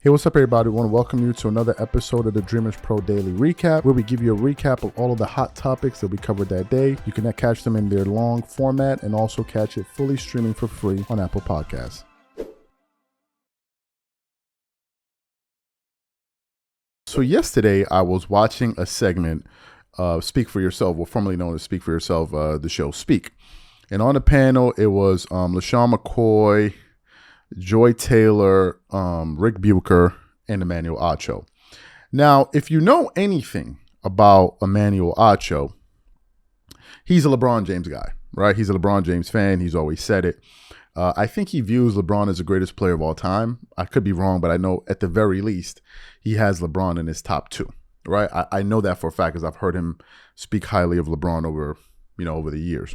Hey, what's up, everybody? I want to welcome you to another episode of the Dreamerspro Daily Recap, where we give you a recap of all of the hot topics that we covered that day. You can catch them in their long format and also catch it fully streaming for free on Apple Podcasts. So yesterday, I was watching a segment of Speak for Yourself, or formerly known as Speak for Yourself, the show Speak. And on the panel, it was LaShawn McCoy, Joy Taylor, Rick Bucher, and Emmanuel Acho. Now, if you know anything about Emmanuel Acho, he's a LeBron James guy, right? He's a LeBron James fan. He's always said it. I think he views LeBron as the greatest player of all time. I could be wrong, but I know at the very least, he has LeBron in his top two, right? I know that for a fact because I've heard him speak highly of LeBron over the years.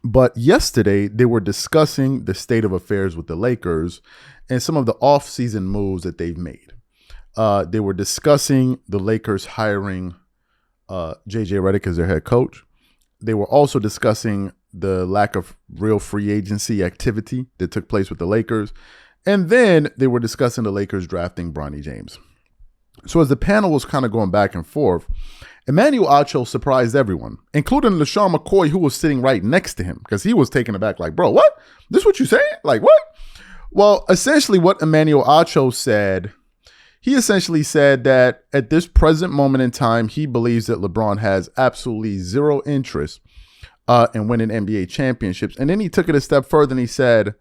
But yesterday, they were discussing the state of affairs with the Lakers and some of the offseason moves that they've made. They were discussing the Lakers hiring J.J. Redick as their head coach. They were also discussing the lack of real free agency activity that took place with the Lakers. And then they were discussing the Lakers drafting Bronny James. So as the panel was kind of going back and forth, Emmanuel Acho surprised everyone, including LaShawn McCoy, who was sitting right next to him, because he was taken aback like, bro, what? This what you saying? Like, what? Well, essentially what Emmanuel Acho said, he essentially said that at this present moment in time, he believes that LeBron has absolutely zero interest in winning NBA championships. And then he took it a step further and he said,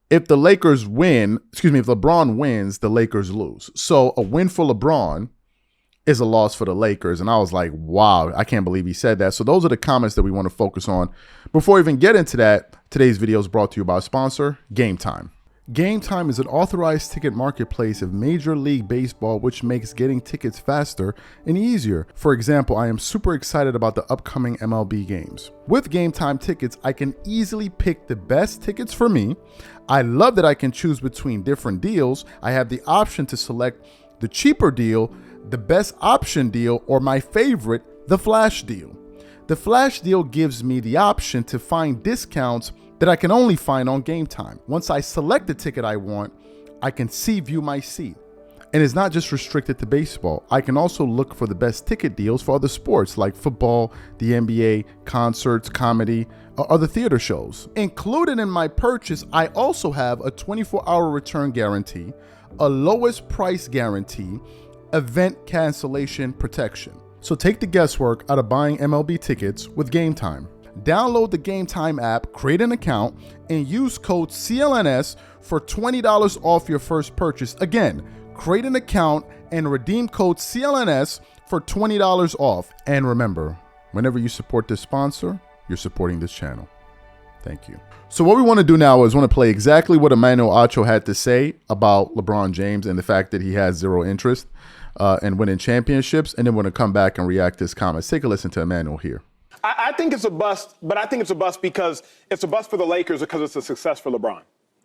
if LeBron wins, the Lakers lose. So a win for LeBron is a loss for the Lakers. And I was like, wow, I can't believe he said that. So those are the comments that we want to focus on. Before we even get into that, today's video is brought to you by our sponsor, Game Time. Game Time is an authorized ticket marketplace of Major League Baseball, which makes getting tickets faster and easier. For example, I am super excited about the upcoming MLB games. With Game Time tickets, I can easily pick the best tickets for me. I love that I can choose between different deals. I have the option to select the cheaper deal, the best option deal, or my favorite, the flash deal. The flash deal gives me the option to find discounts that I can only find on Game Time. Once I select the ticket I want, I can view my seat. And it's not just restricted to baseball. I can also look for the best ticket deals for other sports like football, the NBA, concerts, comedy, or other theater shows. Included in my purchase, I also have a 24-hour return guarantee, a lowest price guarantee, event cancellation protection. So take the guesswork out of buying MLB tickets with Game Time. Download the Game Time app, create an account, and use code CLNS for $20 off your first purchase. Again, create an account and redeem code CLNS for $20 off. And remember, whenever you support this sponsor, you're supporting this channel. Thank you. So what we want to do now is want to play exactly what Emmanuel Acho had to say about LeBron James and the fact that he has zero interest in winning championships. And then we're going to come back and react to his comments. Take a listen to Emmanuel here. I think it's a bust, but I think it's a bust because it's a bust for the Lakers because it's a success for LeBron.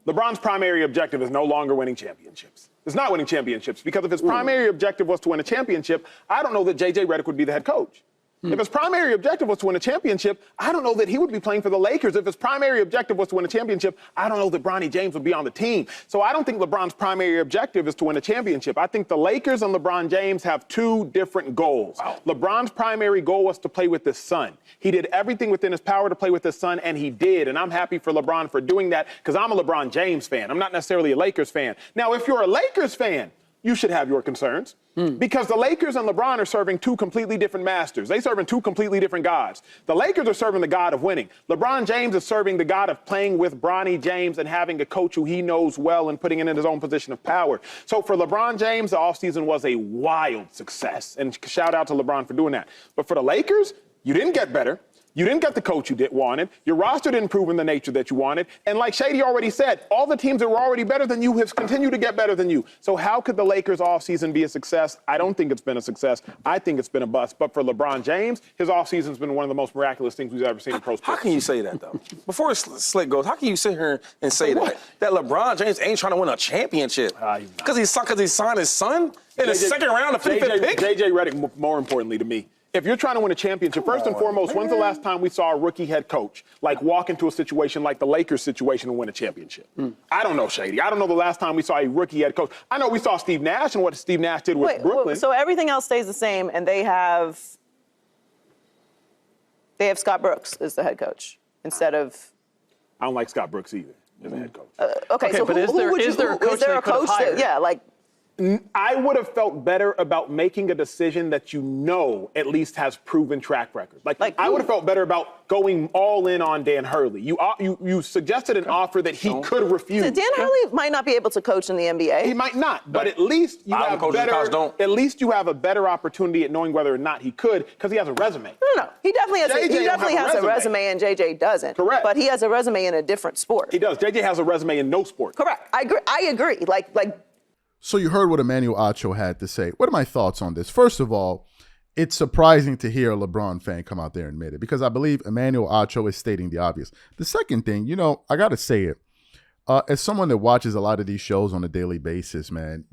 LeBron's primary objective is no longer winning championships. It's not winning championships because if his primary objective was to win a championship, I don't know that J.J. Redick would be the head coach. If his primary objective was to win a championship, I don't know that he would be playing for the Lakers. If his primary objective was to win a championship, I don't know that Bronny James would be on the team. So I don't think LeBron's primary objective is to win a championship. I think the Lakers and LeBron James have two different goals. Wow. LeBron's primary goal was to play with his son. He did everything within his power to play with his son, and he did. And I'm happy for LeBron for doing that because I'm a LeBron James fan. I'm not necessarily a Lakers fan. Now, if you're a Lakers fan, you should have your concerns because the Lakers and LeBron are serving two completely different masters. They're serving two completely different gods. The Lakers are serving the god of winning. LeBron James is serving the god of playing with Bronny James and having a coach who he knows well and putting him in his own position of power. So for LeBron James, the offseason was a wild success. And shout out to LeBron for doing that. But for the Lakers, you didn't get better. You didn't get the coach you wanted. Your roster didn't prove in the nature that you wanted. And like Shady already said, all the teams that were already better than you have continued to get better than you. So how could the Lakers offseason be a success? I don't think it's been a success. I think it's been a bust. But for LeBron James, his offseason's been one of the most miraculous things we've ever seen in pro sports. How can you say that, though? Before Slick goes, how can you sit here and say that LeBron James ain't trying to win a championship? Because he signed his son in the second round of 55th pick? J.J. Redick, more importantly to me, If you're trying to win a championship, first and foremost, when's the last time we saw a rookie head coach walk into a situation like the Lakers situation and win a championship? I don't know, Shady. I don't know the last time we saw a rookie head coach. I know we saw Steve Nash and what Steve Nash did with Brooklyn. So everything else stays the same, and they have Scott Brooks as the head coach instead of. I don't like Scott Brooks either as a head coach. Okay, so but is there a coach that I would have felt better about making a decision that at least has proven track record. I would have felt better about going all in on Dan Hurley. You suggested an offer that he could refuse. Dan Hurley might not be able to coach in the NBA. He might not, but at least you have a better opportunity at knowing whether or not he could because he has a resume. No. He definitely has a resume and JJ doesn't. Correct. But he has a resume in a different sport. He does. JJ has a resume in no sport. Correct. I agree. So you heard what Emmanuel Acho had to say. What are my thoughts on this? First of all, it's surprising to hear a LeBron fan come out there and admit it because I believe Emmanuel Acho is stating the obvious. The second thing, I got to say it. As someone that watches a lot of these shows on a daily basis, man,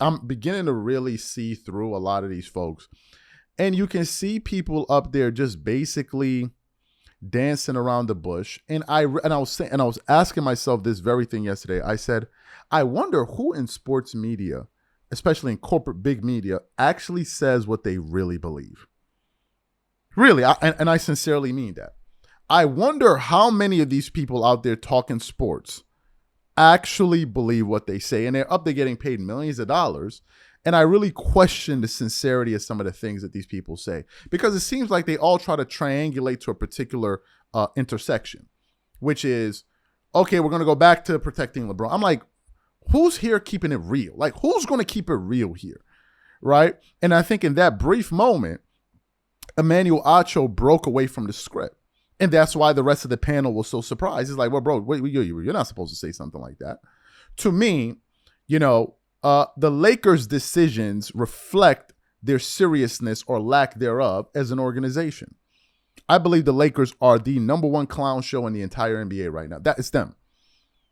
I'm beginning to really see through a lot of these folks. And you can see people up there just basically dancing around the bush. And I was asking myself this very thing yesterday. I said, I wonder who in sports media, especially in corporate big media, actually says what they really believe. Really, and I sincerely mean that. I wonder how many of these people out there talking sports actually believe what they say. And they're up there getting paid millions of dollars. And I really question the sincerity of some of the things that these people say. Because it seems like they all try to triangulate to a particular intersection. Which is, okay, we're going to go back to protecting LeBron. I'm like, who's here keeping it real? Who's going to keep it real here? Right? And I think in that brief moment, Emmanuel Acho broke away from the script. And that's why the rest of the panel was so surprised. It's like, well, bro, you're not supposed to say something like that. To me, the Lakers' decisions reflect their seriousness or lack thereof as an organization. I believe the Lakers are the number one clown show in the entire NBA right now. That is them.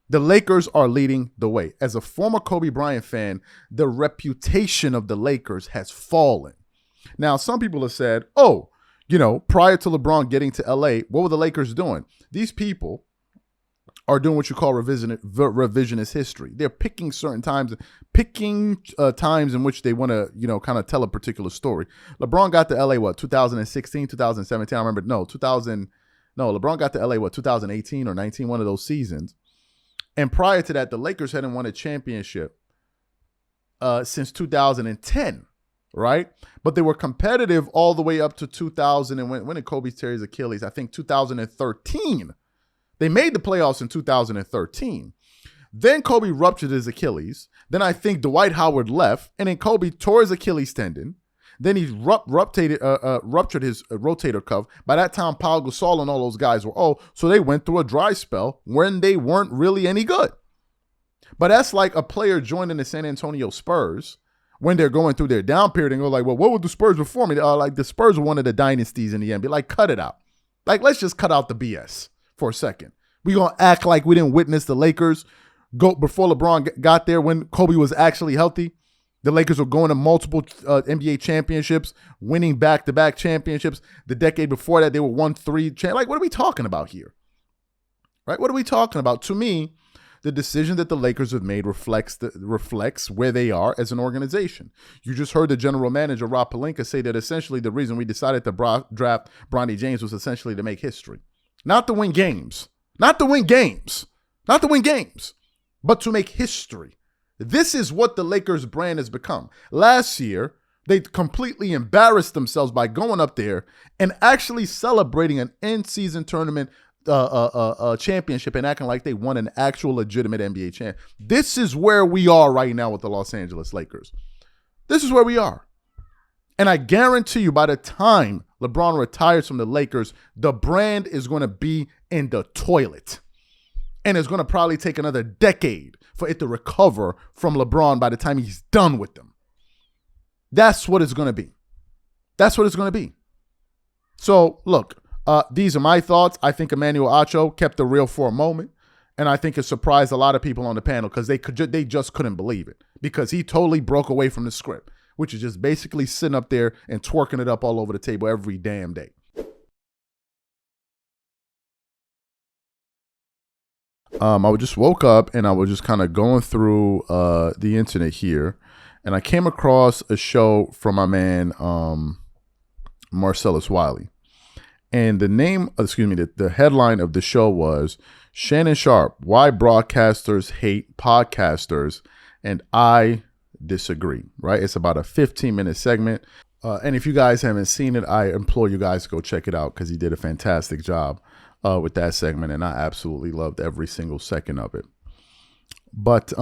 The Lakers are leading the way. As a former Kobe Bryant fan, the reputation of the Lakers has fallen. Now, some people have said, prior to LeBron getting to LA, what were the Lakers doing? These people are doing what you call revisionist history. They're picking certain times, times in which they want to, kind of tell a particular story. LeBron got to LA, 2016, 2017? I remember, LeBron got to LA, 2018 or 19, one of those seasons. And prior to that, the Lakers hadn't won a championship since 2010, right? But they were competitive all the way up to 2000. And when did Kobe tear his Achilles? I think 2013. They made the playoffs in 2013. Then Kobe ruptured his Achilles. Then I think Dwight Howard left. And then Kobe tore his Achilles tendon. Then he ruptured his rotator cuff. By that time, Paul Gasol and all those guys were old. So they went through a dry spell when they weren't really any good. But that's like a player joining the San Antonio Spurs when they're going through their down period and go like, well, what were the Spurs before me? The Spurs were one of the dynasties in the NBA. Like, cut it out. Let's just cut out the BS for a second. We're going to act like we didn't witness the Lakers go before LeBron got there when Kobe was actually healthy. The Lakers were going to multiple NBA championships, winning back-to-back championships. The decade before that, they were 1-3. What are we talking about here? Right? What are we talking about? To me, the decision that the Lakers have made reflects where they are as an organization. You just heard the general manager, Rob Pelinka, say that essentially the reason we decided to draft Bronny James was essentially to make history. Not to win games. Not to win games. Not to win games. But to make history. This is what the Lakers brand has become. Last year, they completely embarrassed themselves by going up there and actually celebrating an in-season tournament championship and acting like they won an actual legitimate NBA champ. This is where we are right now with the Los Angeles Lakers. This is where we are. And I guarantee you by the time LeBron retires from the Lakers, the brand is going to be in the toilet. And it's going to probably take another decade for it to recover from LeBron by the time he's done with them. That's what it's going to be. That's what it's going to be. So, look, these are my thoughts. I think Emmanuel Acho kept the real for a moment. And I think it surprised a lot of people on the panel because they just couldn't believe it. Because he totally broke away from the script. which is just basically sitting up there and twerking it up all over the table every damn day. I just woke up and I was just kind of going through the internet here, and I came across a show from my man Marcellus Wiley. And the headline of the show was Shannon Sharpe, Why Broadcasters Hate Podcasters, and I Disagree, right? It's about a 15-minute segment. And if you guys haven't seen it, I implore you guys to go check it out because he did a fantastic job with that segment, and I absolutely loved every single second of it. But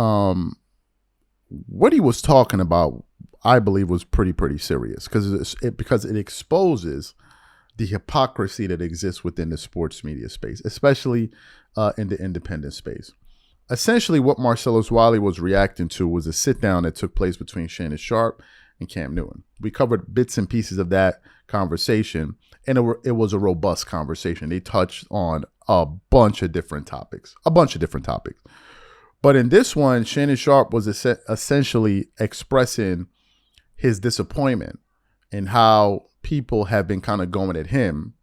what he was talking about, I believe, was pretty serious because it exposes the hypocrisy that exists within the sports media space, especially in the independent space. Essentially, what Marcellus Wiley was reacting to was a sit-down that took place between Shannon Sharpe and Cam Newton. We covered bits and pieces of that conversation, and it was a robust conversation. They touched on a bunch of different topics. But in this one, Shannon Sharpe was essentially expressing his disappointment in how people have been kind of going at him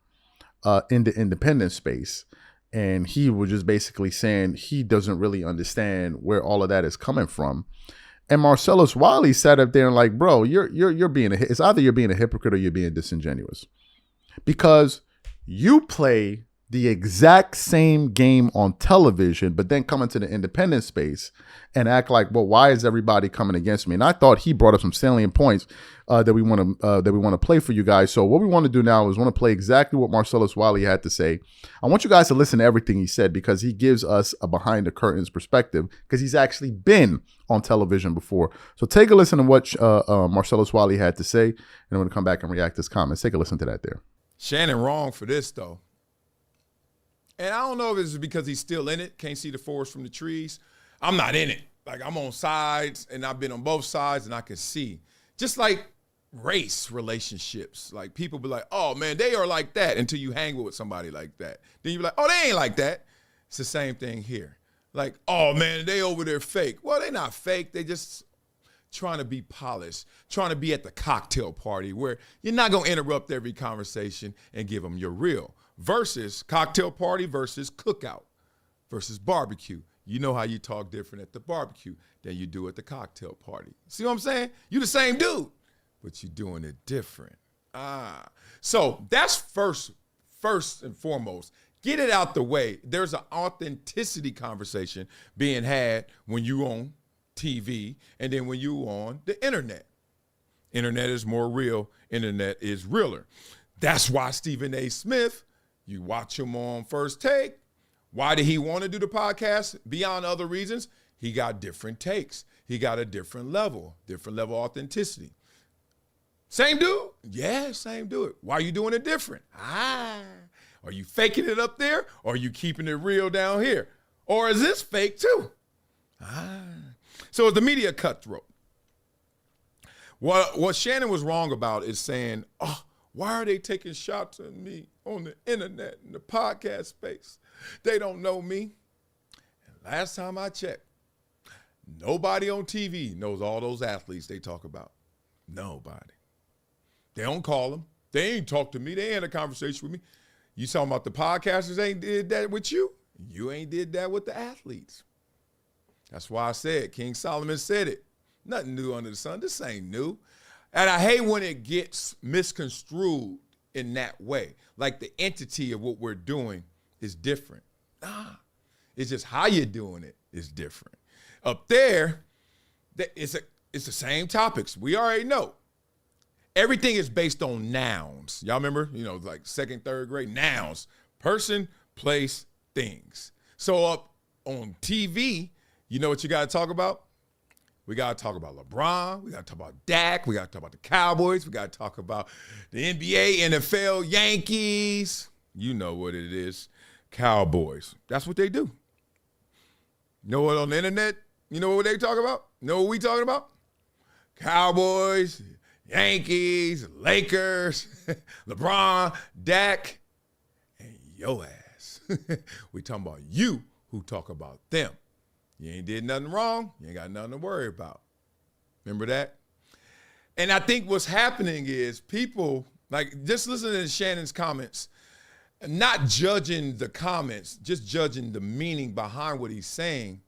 in the independent space. And he was just basically saying he doesn't really understand where all of that is coming from. And Marcellus Wiley sat up there and like, bro, you're being it's either you're being a hypocrite or you're being disingenuous, because you play the exact same game on television, but then come into the independent space and act like, well, why is everybody coming against me? And I thought he brought up some salient points that we want to play for you guys. So what we want to do now is want to play exactly what Marcellus Wiley had to say. I want you guys to listen to everything he said because he gives us a behind the curtains perspective because he's actually been on television before. So take a listen to what Marcellus Wiley had to say, and I'm going to come back and react to his comments. Take a listen to that there. Shannon wrong for this, though. And I don't know if it's because he's still in it, can't see the forest from the trees. I'm not in it. Like, I'm on sides, and I've been on both sides, and I can see. Just like race relationships. Like, people be like, oh, man, they are like that until you hang with somebody like that. Then you be like, oh, they ain't like that. It's the same thing here. Like, oh, man, they over there fake. Well, they not fake. They just trying to be polished, trying to be at the cocktail party where you're not going to interrupt every conversation and give them your real. Versus cocktail party versus cookout versus barbecue. You know how you talk different at the barbecue than you do at the cocktail party. See what I'm saying? You the same dude, but you doing it different. So that's first and foremost. Get it out the way. There's an authenticity conversation being had when you on TV and then when you on the internet. Internet is more real. Internet is realer. That's why Stephen A. Smith, you watch him on First Take. Why did he want to do the podcast? Beyond other reasons, he got different takes. He got a different level of authenticity. Same dude? Yeah, same dude. Why are you doing it different? Are you faking it up there, or are you keeping it real down here? Or is this fake too? So is the media cutthroat? What Shannon was wrong about is saying, oh, why are they taking shots at me on the internet, in the podcast space? They don't know me. And last time I checked, nobody on TV knows all those athletes they talk about. Nobody. They don't call them. They ain't talk to me. They ain't had a conversation with me. You talking about the podcasters ain't did that with you? You ain't did that with the athletes. That's why I said, King Solomon said it. Nothing new under the sun. This ain't new. And I hate when it gets misconstrued in that way. Like the entity of what we're doing is different. It's just how you're doing it is different. Up there, it's the same topics. We already know. Everything is based on nouns. Y'all remember? Like second, third grade, nouns. Person, place, things. So up on TV, you know what you got to talk about? We got to talk about LeBron. We got to talk about Dak. We got to talk about the Cowboys. We got to talk about the NBA, NFL, Yankees. You know what it is. Cowboys. That's what they do. You know what on the internet? You know what they talk about? You know what we talking about? Cowboys, Yankees, Lakers, LeBron, Dak, and yo ass. We talking about you who talk about them. You ain't did nothing wrong. You ain't got nothing to worry about. Remember that? And I think what's happening is people, like, just listening to Shannon's comments, not judging the comments, just judging the meaning behind what he's saying.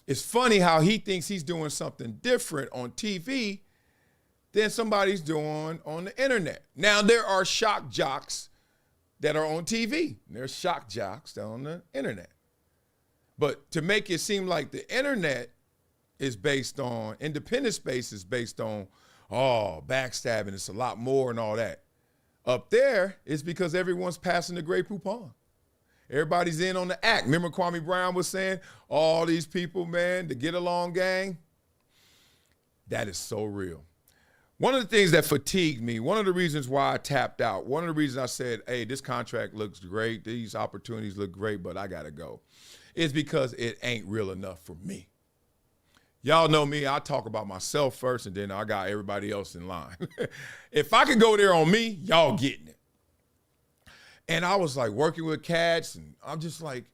It's funny how he thinks he's doing something different on TV than somebody's doing on the internet. Now, there are shock jocks that are on TV. There's shock jocks that are on the internet. But to make it seem like the internet is based on, independent space is based on, backstabbing, it's a lot more and all that. Up there, it's because everyone's passing the Grey Poupon. Everybody's in on the act. Remember Kwame Brown was saying, all these people, man, the get along gang? That is so real. One of the things that fatigued me, one of the reasons why I tapped out, one of the reasons I said, hey, this contract looks great, these opportunities look great, but I got to go, is because it ain't real enough for me. Y'all know me, I talk about myself first, and then I got everybody else in line. If I could go there on me, y'all getting it. And I was like working with cats, and I'm just like,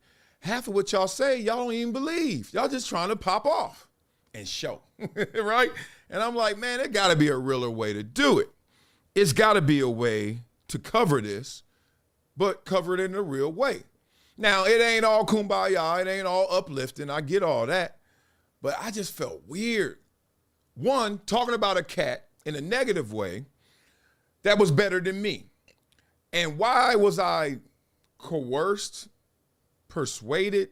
half of what y'all say, y'all don't even believe. Y'all just trying to pop off and show, right? And I'm like, man, there got to be a realer way to do it. It's got to be a way to cover this, but cover it in a real way. Now, it ain't all kumbaya. It ain't all uplifting. I get all that. But I just felt weird. One, talking about a cat in a negative way that was better than me. And why was I coerced, persuaded,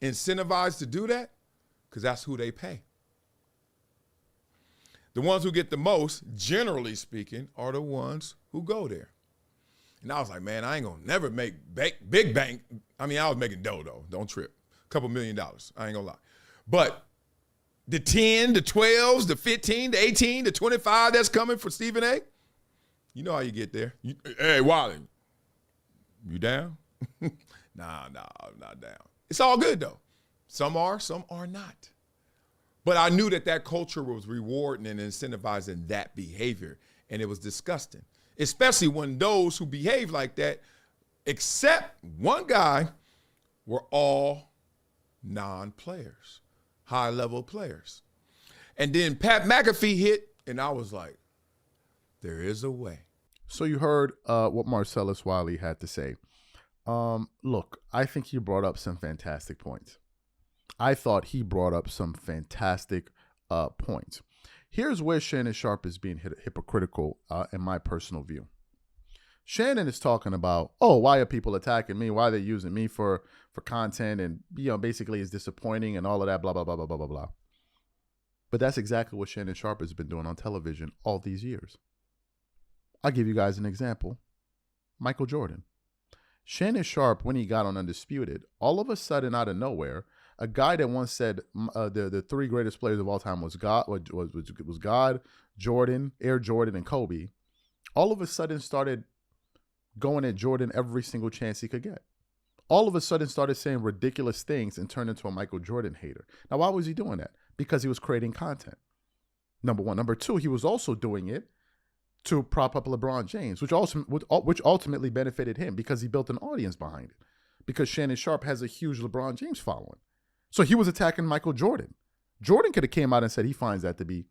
incentivized to do that? Because that's who they pay. The ones who get the most, generally speaking, are the ones who go there. And I was like, man, I ain't gonna never make big bank. I mean, I was making dough, though. Don't trip. A couple $1 million. I ain't gonna lie. But the 10, the 12s, the 15, the 18, the 25 that's coming for Stephen A., you know how you get there. Hey, Wally, you down? Nah, I'm not down. It's all good, though. Some are not. But I knew that culture was rewarding and incentivizing that behavior, and it was disgusting, especially when those who behave like that, except one guy, were all non-players, high-level players. And then Pat McAfee hit, and I was like, there is a way. So you heard what Marcellus Wiley had to say. Look, I think he brought up some fantastic points. I thought he brought up some fantastic points. Here's where Shannon Sharpe is being hypocritical in my personal view. Shannon is talking about, why are people attacking me? Why are they using me for content? And, basically it's disappointing and all of that, blah, blah, blah, blah, blah, blah, blah. But that's exactly what Shannon Sharpe has been doing on television all these years. I'll give you guys an example. Michael Jordan. Shannon Sharpe, when he got on Undisputed, all of a sudden out of nowhere, a guy that once said the three greatest players of all time was God, Jordan, Air Jordan, and Kobe, all of a sudden started going at Jordan every single chance he could get. All of a sudden started saying ridiculous things and turned into a Michael Jordan hater. Now, why was he doing that? Because he was creating content. Number one. Number two, he was also doing it to prop up LeBron James, which ultimately benefited him because he built an audience behind it. Because Shannon Sharpe has a huge LeBron James following. So he was attacking Michael Jordan. Jordan could have came out and said he finds that to be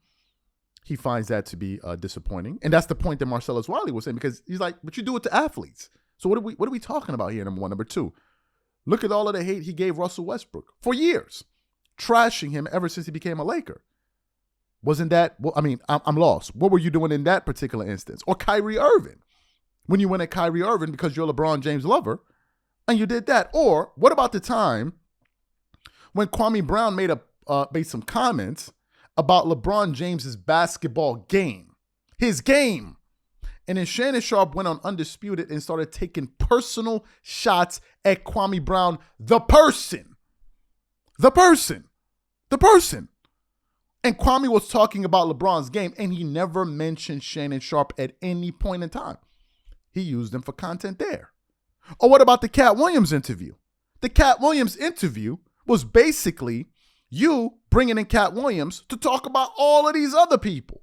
disappointing. And that's the point that Marcellus Wiley was saying, because he's like, but you do it to athletes. So what are we talking about here, number one? Number two, look at all of the hate he gave Russell Westbrook for years, trashing him ever since he became a Laker. Wasn't that, I'm lost. What were you doing in that particular instance? Or Kyrie Irving, when you went at Kyrie Irving because you're a LeBron James lover, and you did that. Or what about the time when Kwame Brown made some comments about LeBron James's basketball game, his game. And then Shannon Sharpe went on Undisputed and started taking personal shots at Kwame Brown, the person. And Kwame was talking about LeBron's game, and he never mentioned Shannon Sharpe at any point in time. He used him for content there. Or what about the Cat Williams interview? The Cat Williams interview was basically you bringing in Cat Williams to talk about all of these other people.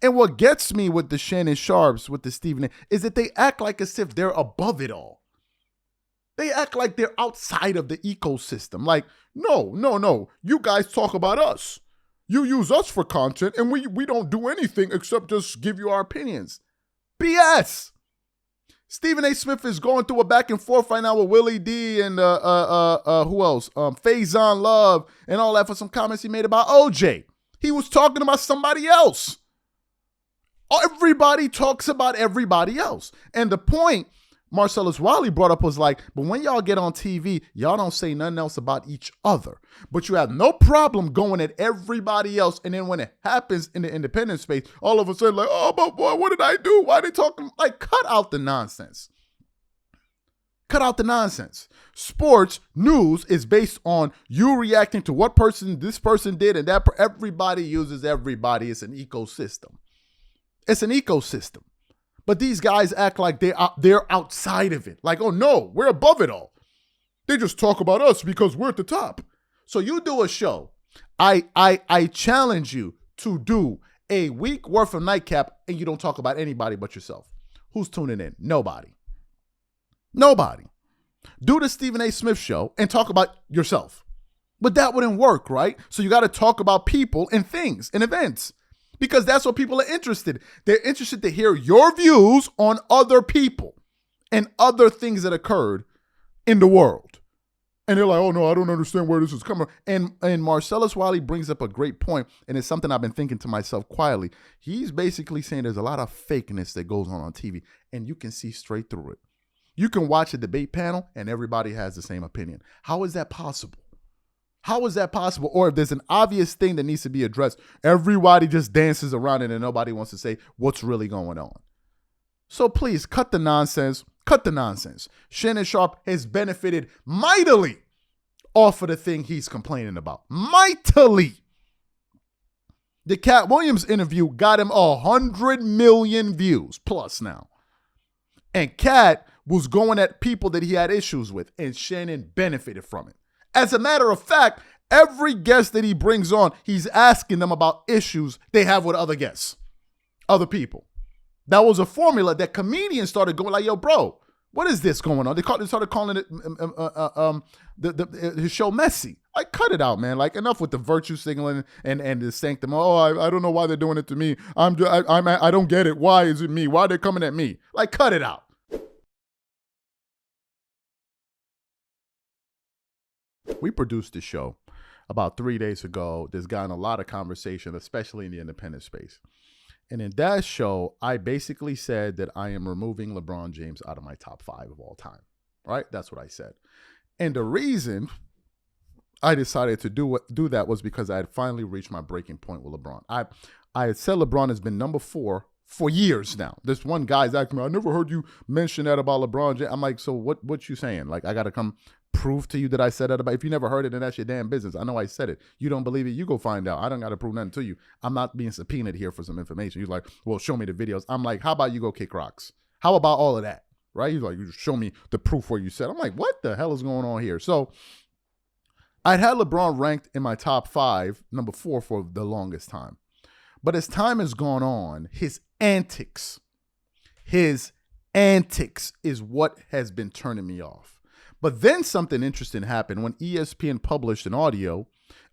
And what gets me with the Shannon Sharpes, with the Stephen A., is that they act like as if they're above it all. They act like they're outside of the ecosystem. Like, no. You guys talk about us. You use us for content, and we don't do anything except just give you our opinions. BS. Stephen A. Smith is going through a back and forth right now with Willie D and who else? Faison Love and all that for some comments he made about OJ. He was talking about somebody else. Everybody talks about everybody else. And the point Marcellus Wiley brought up was like, but when y'all get on TV, y'all don't say nothing else about each other. But you have no problem going at everybody else. And then when it happens in the independent space, all of a sudden like, oh, but boy, what did I do? Why are they talking? Like, cut out the nonsense. Cut out the nonsense. Sports news is based on you reacting to what this person did, and that everybody uses everybody. It's an ecosystem. It's an ecosystem. But these guys act like they're outside of it. Like, oh no, we're above it all. They just talk about us because we're at the top. So you do a show. I challenge you to do a week worth of Nightcap and you don't talk about anybody but yourself. Who's tuning in? Nobody. Nobody. Do the Stephen A. Smith show and talk about yourself. But that wouldn't work, right? So you got to talk about people and things and events. Because that's what people are interested. They're interested to hear your views on other people and other things that occurred in the world. And they're like, oh no, I don't understand where this is coming from. And Marcellus Wiley brings up a great point, and it's something I've been thinking to myself quietly. He's basically saying there's a lot of fakeness that goes on TV, and you can see straight through it. You can watch a debate panel, and everybody has the same opinion. How is that possible? How is that possible? Or if there's an obvious thing that needs to be addressed, everybody just dances around it and nobody wants to say what's really going on. So please cut the nonsense. Cut the nonsense. Shannon Sharpe has benefited mightily off of the thing he's complaining about. Mightily. The Cat Williams interview got him 100 million views plus now. And Cat was going at people that he had issues with, and Shannon benefited from it. As a matter of fact, every guest that he brings on, he's asking them about issues they have with other guests, other people. That was a formula that comedians started going like, yo, bro, what is this going on? They started calling it his show messy. Like, cut it out, man. Like, enough with the virtue signaling and the sanctum. Oh, I don't know why they're doing it to me. I don't get it. Why is it me? Why are they coming at me? Like, cut it out. We produced the show about 3 days ago. There's gotten a lot of conversation, especially in the independent space. And in that show, I basically said that I am removing LeBron James out of my top 5 of all time, right? That's what I said. And the reason I decided to do that was because I had finally reached my breaking point with LeBron. I had said LeBron has been number 4 for years now. This one guy's asking me, I never heard you mention that about LeBron James. I'm like, so what you saying? Like, I got to come prove to you that I said that about. If you never heard it, then that's your damn business. I know I said it. You don't believe it, you go find out. I don't got to prove nothing to you. I'm not being subpoenaed here for some information. He's like, well, show me the videos. I'm like, how about you go kick rocks? How about all of that? Right? He's like, you show me the proof where you said. I'm like, what the hell is going on here? So I'd had LeBron ranked in my top 5, number 4 for the longest time. But as time has gone on, his antics is what has been turning me off. But then something interesting happened when ESPN published an audio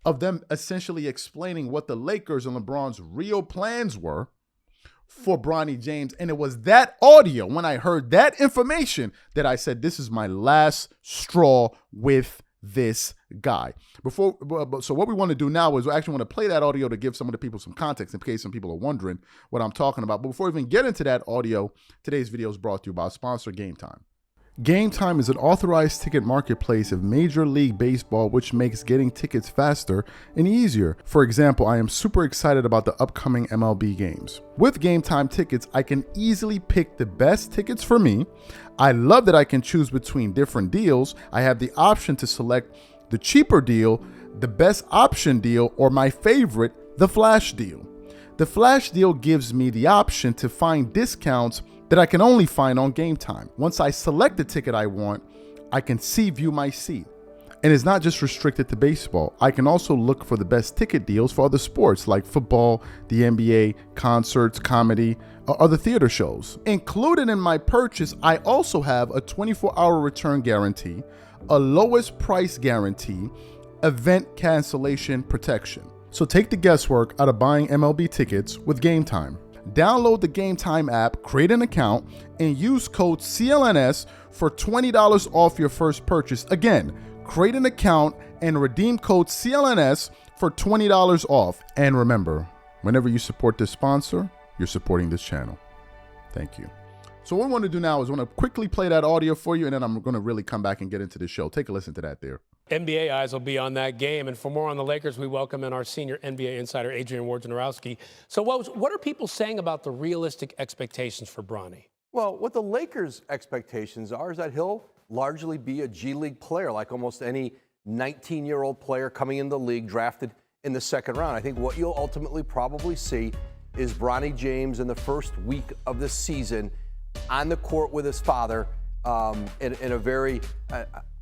of them essentially explaining what the Lakers and LeBron's real plans were for Bronny James. And it was that audio, when I heard that information, that I said, this is my last straw with this guy. So what we want to do now is we actually want to play that audio to give some of the people some context in case some people are wondering what I'm talking about. But before we even get into that audio, today's video is brought to you by our sponsor, Game Time. Game Time is an authorized ticket marketplace of Major League Baseball, which makes getting tickets faster and easier. For example, I am super excited about the upcoming MLB games. With Game Time tickets, I can easily pick the best tickets for me. I love that I can choose between different deals. I have the option to select the cheaper deal, the best option deal, or my favorite, the flash deal. The flash deal gives me the option to find discounts that I can only find on Game Time. Once I select the ticket I want, I can view my seat. And it's not just restricted to baseball. I can also look for the best ticket deals for other sports like football, the NBA, concerts, comedy, or other theater shows. Included in my purchase, I also have a 24-hour return guarantee, a lowest price guarantee, event cancellation protection. So take the guesswork out of buying MLB tickets with Game Time. Download the Game Time app, create an account, and use code CLNS for $20 off your first purchase. Again, create an account and redeem code CLNS for $20 off. And remember, whenever you support this sponsor, you're supporting this channel. Thank you. So what I want to do now is I want to quickly play that audio for you, and then I'm going to really come back and get into the show. Take a listen to that there. NBA eyes will be on that game. And for more on the Lakers, we welcome in our senior NBA insider, Adrian Wojnarowski. So what are people saying about the realistic expectations for Bronny? Well, what the Lakers' expectations are is that he'll largely be a G League player, like almost any 19-year-old player coming in the league drafted in the second round. I think what you'll ultimately probably see is Bronny James in the first week of the season on the court with his father in a very,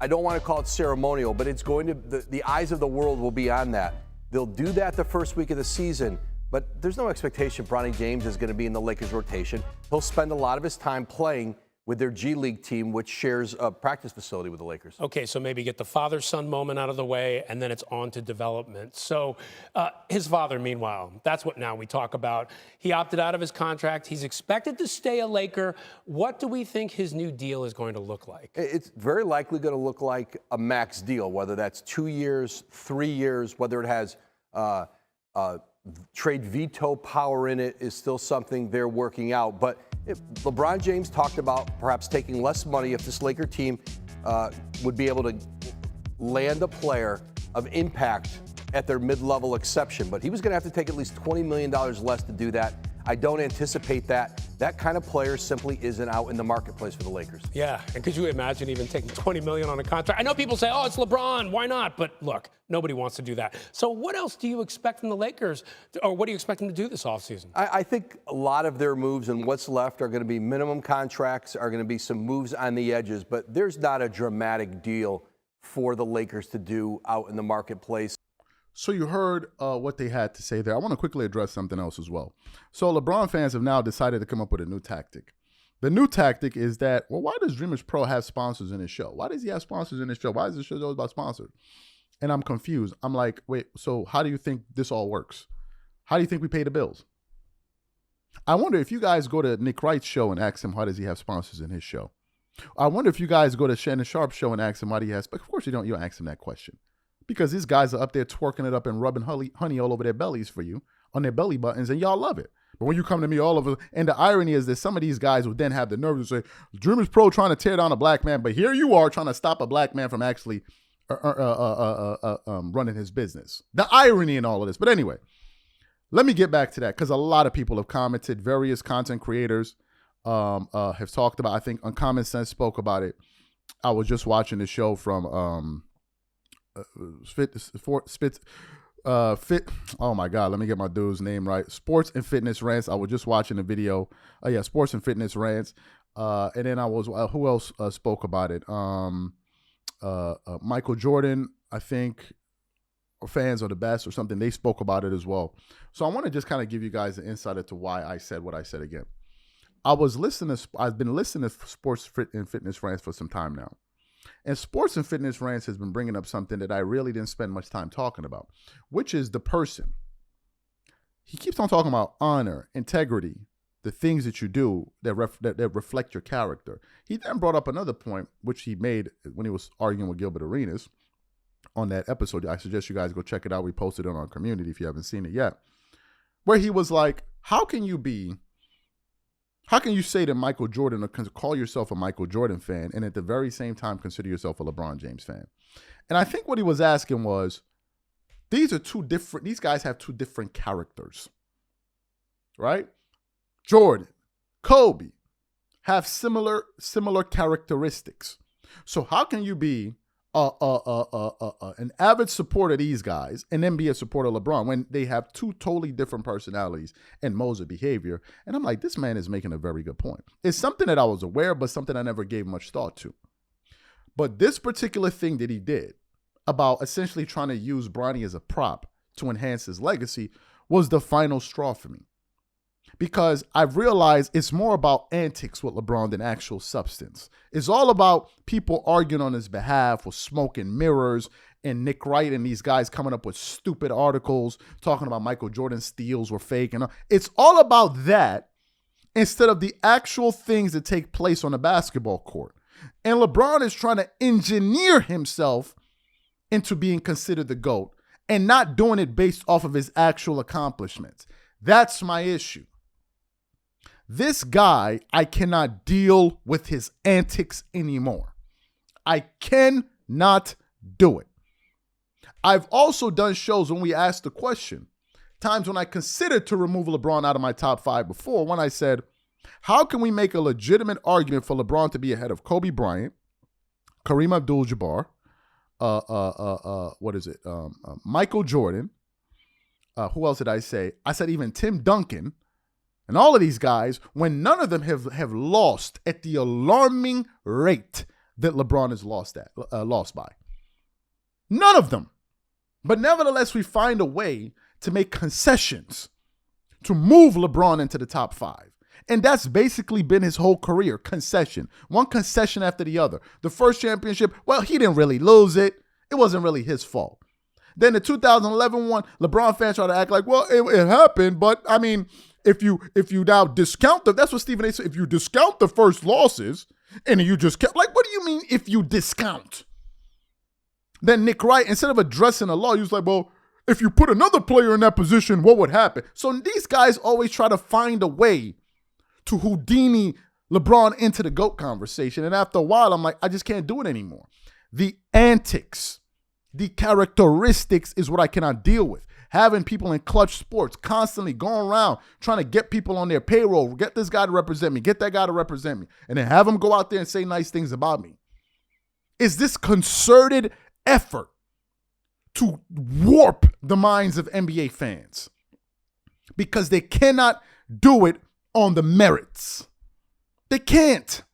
I don't want to call it ceremonial, but it's going to, the eyes of the world will be on that. They'll do that the first week of the season, but there's no expectation Bronny James is going to be in the Lakers rotation. He'll spend a lot of his time playing with their G League team, which shares a practice facility with the Lakers. Okay, so maybe get the father-son moment out of the way, and then it's on to development. So his father, meanwhile, that's what now we talk about. He opted out of his contract. He's expected to stay a Laker. What do we think his new deal is going to look like? It's very likely going to look like a max deal, whether that's 2 years, 3 years, whether it has trade veto power in it is still something they're working out. But if LeBron James talked about perhaps taking less money if this Laker team would be able to land a player of impact at their mid-level exception. But he was going to have to take at least $20 million less to do that. I don't anticipate that. That kind of player simply isn't out in the marketplace for the Lakers. Yeah, and could you imagine even taking $20 million on a contract? I know people say, oh, it's LeBron, why not? But look, nobody wants to do that. So what else do you expect from the Lakers, or what do you expect them to do this offseason? I think a lot of their moves and what's left are going to be minimum contracts, are going to be some moves on the edges, but there's not a dramatic deal for the Lakers to do out in the marketplace. So you heard what they had to say there. I want to quickly address something else as well. So LeBron fans have now decided to come up with a new tactic. The new tactic is that, well, why does Dreamerspro have sponsors in his show? Why does he have sponsors in his show? Why is this show always about sponsors? And I'm confused. I'm like, wait, so how do you think this all works? How do you think we pay the bills? I wonder if you guys go to Nick Wright's show and ask him, why does he have sponsors in his show? I wonder if you guys go to Shannon Sharp's show and ask him, why do he have, but of course you don't ask him that question. Because these guys are up there twerking it up and rubbing honey all over their bellies for you, on their belly buttons, and y'all love it. But when you come to me all over, and the irony is that some of these guys would then have the nerve to say, Dreamerspro trying to tear down a black man, but here you are trying to stop a black man from actually running his business. The irony in all of this. But anyway, let me get back to that, because a lot of people have commented. Various content creators have talked about, I think Uncommon Sense spoke about it. I was just watching the show from oh my God, let me get my dude's name right. Sports and Fitness Rants. I was just watching the video. Sports and Fitness Rants. And then I was, who else spoke about it? Michael Jordan, I think, or Fans Are the Best or something. They spoke about it as well. So I want to just kind of give you guys an insight into why I said what I said again. I've been listening to Sports and Fitness Rants for some time now. And Sports and Fitness Rants has been bringing up something that I really didn't spend much time talking about, which is the person. He keeps on talking about honor, integrity, the things that you do that reflect your character. He then brought up another point, which he made when he was arguing with Gilbert Arenas on that episode. I suggest you guys go check it out. We posted it on our community if you haven't seen it yet, where he was like, how can you say that Michael Jordan, or call yourself a Michael Jordan fan, and at the very same time consider yourself a LeBron James fan? And I think what he was asking was, these guys have two different characters, right? Jordan, Kobe have similar characteristics. So how can you be an avid supporter of these guys and then be a supporter of LeBron when they have two totally different personalities and modes of behavior? And I'm like, this man is making a very good point. It's something that I was aware of, but something I never gave much thought to. But this particular thing that he did about essentially trying to use Bronny as a prop to enhance his legacy was the final straw for me. Because I've realized it's more about antics with LeBron than actual substance. It's all about people arguing on his behalf or smoke and mirrors and Nick Wright and these guys coming up with stupid articles talking about Michael Jordan's steals were fake. And it's all about that instead of the actual things that take place on the basketball court. And LeBron is trying to engineer himself into being considered the GOAT and not doing it based off of his actual accomplishments. That's my issue. This guy, I cannot deal with his antics anymore. I cannot do it. I've also done shows when we asked the question, times when I considered to remove LeBron out of my top 5 before, when I said, how can we make a legitimate argument for LeBron to be ahead of Kobe Bryant, Kareem Abdul-Jabbar, Michael Jordan, who else did I say? I said even Tim Duncan, and all of these guys, when none of them have lost at the alarming rate that LeBron is lost by. None of them. But nevertheless, we find a way to make concessions to move LeBron into the top 5. And that's basically been his whole career, concession. One concession after the other. The first championship, well, he didn't really lose it. It wasn't really his fault. Then the 2011 one, LeBron fans try to act like, well, it happened, but I mean, if you now discount that's what Stephen A. said, if you discount the first losses, and you just kept, like, what do you mean if you discount? Then Nick Wright, instead of addressing the law, he was like, well, if you put another player in that position, what would happen? So these guys always try to find a way to Houdini LeBron into the GOAT conversation. And after a while, I'm like, I just can't do it anymore. The antics, the characteristics is what I cannot deal with. Having people in clutch sports constantly going around trying to get people on their payroll, get this guy to represent me, get that guy to represent me, and then have them go out there and say nice things about me. Is this concerted effort to warp the minds of NBA fans? Because they cannot do it on the merits. They can't.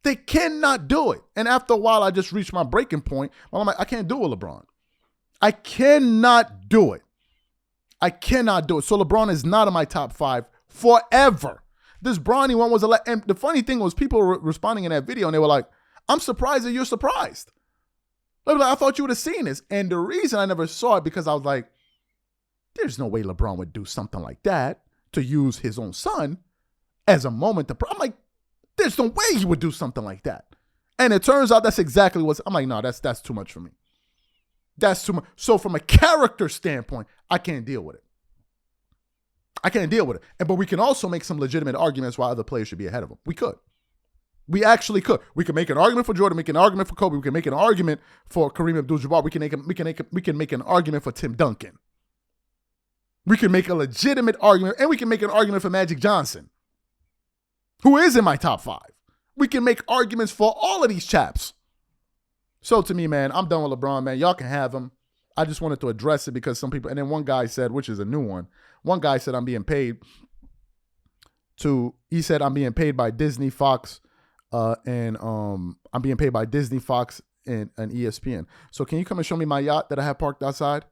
They cannot do it. And after a while, I just reached my breaking point. Well, I'm like, I can't do it with LeBron. I cannot do it. I cannot do it. So LeBron is not in my top 5 forever. This Bronny one was and the funny thing was people were responding in that video and they were like, I'm surprised that you're surprised. Like, I thought you would have seen this. And the reason I never saw it because I was like, there's no way LeBron would do something like that to use his own son as a moment to, I'm like, there's no way he would do something like that. And it turns out that's exactly what, I'm like, no, that's too much for me. That's too much. So from a character standpoint, I can't deal with it. I can't deal with it. But we can also make some legitimate arguments why other players should be ahead of him. We could. We actually could. We can make an argument for Jordan. We can make an argument for Kobe. We can make an argument for Kareem Abdul-Jabbar. We can make an argument for Tim Duncan. We can make a legitimate argument, and we can make an argument for Magic Johnson, who is in my top 5. We can make arguments for all of these chaps. So to me, man, I'm done with LeBron, man. Y'all can have him. I just wanted to address it because some people, and then one guy said, which is a new one, one guy said I'm being paid by Disney, Fox, and I'm being paid by Disney, Fox, and ESPN. So can you come and show me my yacht that I have parked outside?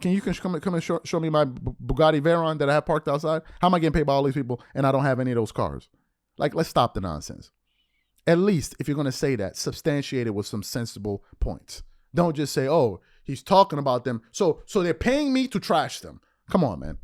Can you come and show me my Bugatti Veyron that I have parked outside? How am I getting paid by all these people and I don't have any of those cars? Like, let's stop the nonsense. At least, if you're going to say that, substantiate it with some sensible points. Don't just say, oh, he's talking about them. So they're paying me to trash them. Come on, man.